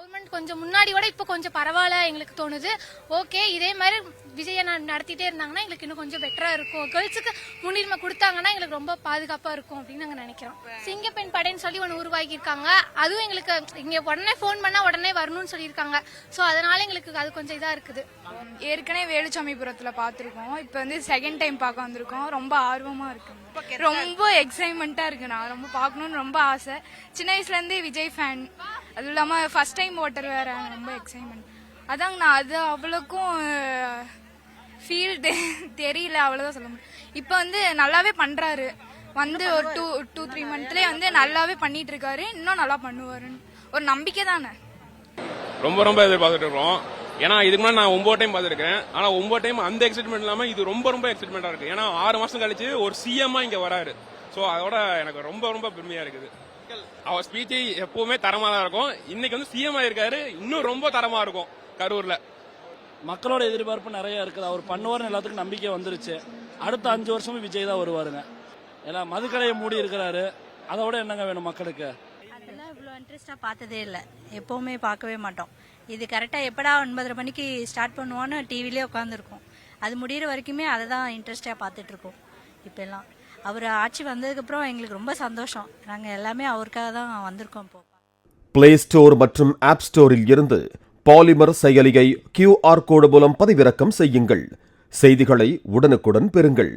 Government கொஞ்சம் முன்னாடி விட இப்போ கொஞ்சம் பரவாயில்ல எங்களுக்கு தோணுது. ஓகே, இதே மாதிரி விஜயை நடத்திட்டே இருந்தாங்கன்னா எங்களுக்கு இன்னும் கொஞ்சம் பெட்டரா இருக்கும். கேர்ள்ஸுக்கு முன்னுரிமை கொடுத்தாங்கன்னா எங்களுக்கு ரொம்ப பாதுகாப்பா இருக்கும் அப்படின்னு நாங்க நினைக்கிறோம். சிங்கப்பெண் படைன்னு சொல்லி ஒன்று உருவாக்கியிருக்காங்க. அதுவும் எங்களுக்கு இங்க உடனே ஃபோன் பண்ணா உடனே வரணும்னு சொல்லியிருக்காங்க. ஸோ அதனால எங்களுக்கு அது கொஞ்சம் இதா இருக்குது. ஏற்கனவே வேலுச்சாமிபுரத்துல பார்த்துருக்கோம். இப்போ வந்து செகண்ட் டைம் பார்க்க வந்திருக்கோம். ரொம்ப ஆர்வமா இருக்கு, ரொம்ப எக்ஸைட்மெண்ட்டா இருக்கு. நான் ரொம்ப பார்க்கணும்னு ரொம்ப ஆசை. சின்ன வயசுல இருந்தே விஜய் ஃபேன். அதுவும் இல்லாம ஃபர்ஸ்ட் டைம் ஓட்டர் வேற, ரொம்ப எக்ஸைட்மெண்ட். அதாங்க நான் அது அவ்வளோக்கும் ஃபீல் தெரியல, அவ்வளோதான் சொல்ல முடியும். இப்போ வந்து நல்லாவே பண்றாரு. வந்து ஒரு 2-3 மந்த்லேயே வந்து நல்லாவே பண்ணிட்டு இருக்காரு. இன்னும் நல்லா பண்ணுவாருன்னு ஒரு நம்பிக்கை தானே. ரொம்ப ரொம்ப எதிர்பார்த்துட்டு இருக்கோம். ஏன்னா இதுக்கு முன்னாடி நான் 9 டைம் பார்த்துருக்கேன். ஆனா 9 டைம் அந்த எக்ஸைட்மெண்ட் இல்லாம இது ரொம்ப ரொம்ப எக்ஸைட்மெண்டா இருக்கு. ஏன்னா 6 மாசம் கழிச்சு ஒரு சிஎம்மா இங்க வராரு. ஸோ அதோட எனக்கு ரொம்ப ரொம்ப பெருமையா இருக்குது. அவர் ஸ்பீச் எப்பவுமே தரமா தான் இருக்கும். இன்னைக்கு வந்து சிஎம் ஆயிருக்காரு, இன்னும் ரொம்ப தரமா இருக்கும். கரூர்ல மக்களோட எதிர்பார்ப்பு நிறைய இருக்குது. அவர் பண்ணுவார்னு எல்லாத்துக்கும் நம்பிக்கை வந்துருச்சு. அடுத்த 5 வருஷமும் விஜய் தான் வருவாருங்க. ஏன்னா மதுக்கடையை மூடி இருக்கிறாரு, அதை விட என்னங்க வேணும் மக்களுக்கு? அதெல்லாம் இவ்வளோ இன்ட்ரெஸ்டாக பார்த்ததே இல்லை, எப்போவுமே பார்க்கவே மாட்டோம். இது கரெக்டாக எப்படா 9:30 மணிக்கு ஸ்டார்ட் பண்ணுவான்னு டிவிலே உட்காந்துருக்கோம். அது முடிகிற வரைக்குமே அதை தான் இன்ட்ரெஸ்டாக பார்த்துட்ருக்கோம். இப்போல்லாம் அவர் ஆட்சி வந்ததுக்கப்புறம் எங்களுக்கு ரொம்ப சந்தோஷம். நாங்கள் எல்லாமே அவருக்காக தான் வந்திருக்கோம். இப்போ பிளே ஸ்டோர் மற்றும் ஆப் ஸ்டோரில் இருந்து பாலிமர் செயலியை QR கோடு மூலம் பதிவிறக்கம் செய்யுங்கள். செய்திகளை உடனுக்குடன் பெறுங்கள்.